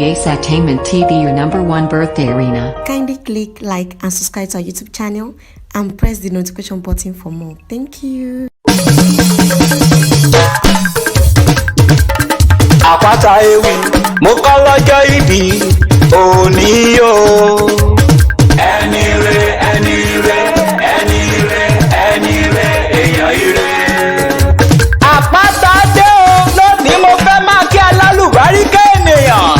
Ace TV, your #1 birthday arena. Kindly click like and subscribe to our YouTube channel and press the notification button for more. Thank you. Àpáta ewì mo kọ́ lọ́jọ́ ìbí òní o. Ẹni re ẹni re ẹni re ẹni re èèyàn ire. Àpáta dé o lónìí mo fẹ́ máa kí alálùbáríkà ènìyàn.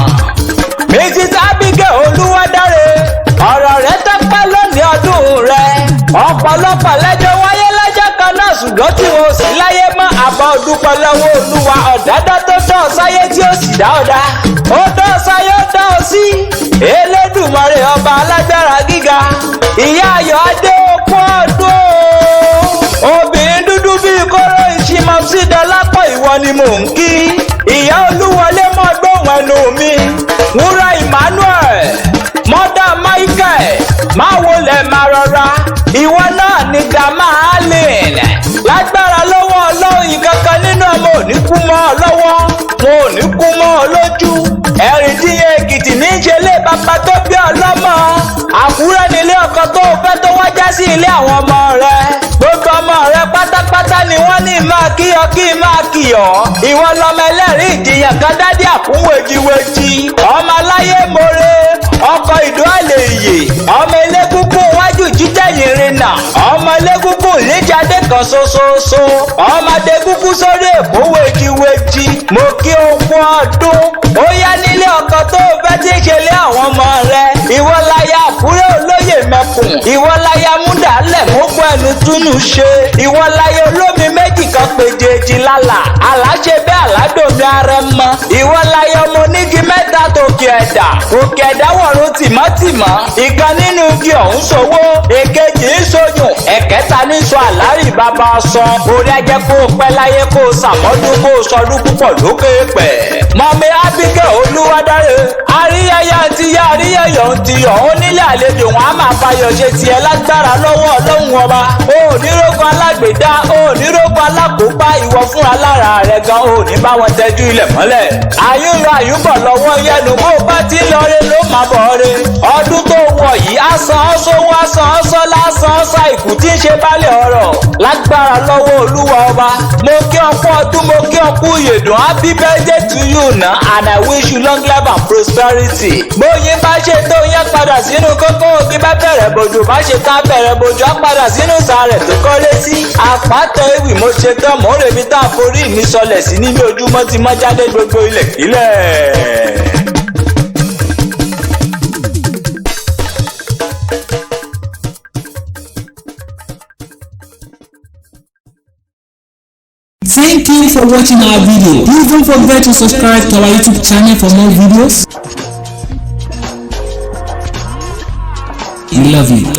Mrs. Abigail Olúwadáre ọ̀rọ̀ rẹ̀ tẹ́pẹ́ lónìí ọdún rẹ̀. Ọ̀pọ̀lọpọ̀ lẹ́jọ́ wáyé lọ́jọ́ kan náà ṣùgbọ́n tí o sì láyé mọ́ àbá òdúpọ̀ lọ́wọ́ Olúwa ọ̀dádá tó dán sáyé tí ó sì dá ọ̀dá. Ó dán sáyé ó dán ọ sí. Elédùmarè ọba alágbára gíga. Ìyá Ayọ̀ Adé okú ọdún o. Obìnrin dúdú bíi kóró ìṣímọ̀ sí Dọlápọ̀ ìwọ ni mò ń kí. Ìyá Olúwọlé mọ́ gbóhùn ẹnu mi. Wúrà Emmanuel. Mọ́dà Michael. Máa wọlé máa rọra. Ìwọ náà ni Gàmá Allen. Lágbára lọ́wọ́ Ọlọ́run ìkankan nínú ọmọ òní kú mọ́ ọ lọ́wọ́. Wọn ò ní kú mọ́ ọ lójú. Ẹ̀rìndínlẹ̀ Èkìtì ní í ṣe ilé bàbá tó bí ọlọ́mọ. Àkúrẹ́ nílé ọkọ tó fẹ́ tó wájá sí ilé àwọn ọmọ rẹ̀. Gbogbo ọmọ rẹ̀ pátápátá ni wọ́n ní máa kíyọ kí máa kíyọ̀. Ìwọ lọmọ ẹlẹ́rìí ìjìyàn kan dádì àkúnwèjìwèjì. Ọmọ aláyé more. Ọkọ̀ ìdó àlè ìyè. Ọmọ elégúngún wájú jíjẹ̀yìn rìnà. Ọmọ elégúngún ìléjáde kan ṣoṣooṣo. Ọmọdé gúgú sórí èkó wèjìwèjì. Mo kí okun ọdún. Ó yá nílé ọkọ tó fẹ́ tí ń ṣe lé àwọn ọmọ rẹ̀. Ìwọ láya Àkúrẹ́ olóyè mẹ́kùn. Ìwọ láya múdàálẹ̀ mọ́gbọ́ ẹnu túnú ṣe. Ìwọ láya olómi méjì kan péjèèjì lálà. Àláṣe bẹ́ẹ̀ àládòmí ara mọ́. Ìwọ láya ọmọ onígi mẹ́ta tòkè ẹ̀dà. Òkè ẹ̀dá wọ̀run tìmọ́tìmọ́. Ìkan nínú igi ọ̀hún ṣòwò. Èkejì ń ṣoyùn. Ẹ̀kẹta ní sọ àlárí bàbá sọ. Orí ajẹ́ kó o pẹ́ láyé kó o ṣàmọ́dún kó o sọdún púpọ̀ lókè pẹ̀. Mọ̀mí Abigail Olúwadáre. Àríyáyá ti yá àríyáyọ̀ ti yọ̀. Onílé àlejò wọn á máa fayọ̀ ṣe tiẹ̀ lágbára lọ́wọ́ Ọlọ́run ọba. O ò ní rógun alágbèdá, o ò ní rógun alákòóbá, ìwọ fúnra lára rẹ̀ gan o ò ní bá wọn tẹjú ilẹ̀ mọ́lẹ̀. Àyùnlọ àyùnbọ̀ lọ́wọ́ yẹnu bó bá ti lọre ló máa bọ̀ re. Ọdún tó wọ̀ yìí asan ọ́sọ́wọ́ asan ọ́sọ́ lásán ọ́sá ìkú tí ń ṣe bálẹ̀ ọ̀rọ̀. Lágbára lọ́wọ́ Olúwa ọba. Mo kí ọkú ọdún mo kí ọkú ìyèdùn. Happy birthday to you na and I wish you long life and prosperity. Bóyin bá ṣe tó yẹn padà sínú kókó ògì bá bẹ̀rẹ̀ bòjò bá ṣe ká bẹ̀rẹ̀ bòjò á padà sínú sàárẹ̀ tó kọ́lé sí. Àpáta ewì mo ṣe tán mò ń rèébi tá a forí mi sọlẹ̀ sí níbi ojúmọ́ ti mọ́ jáde gbogbo ilẹ̀ kílẹ̀. Thank you for watching our video. Please don't forget to subscribe to our YouTube channel for more videos. We love you.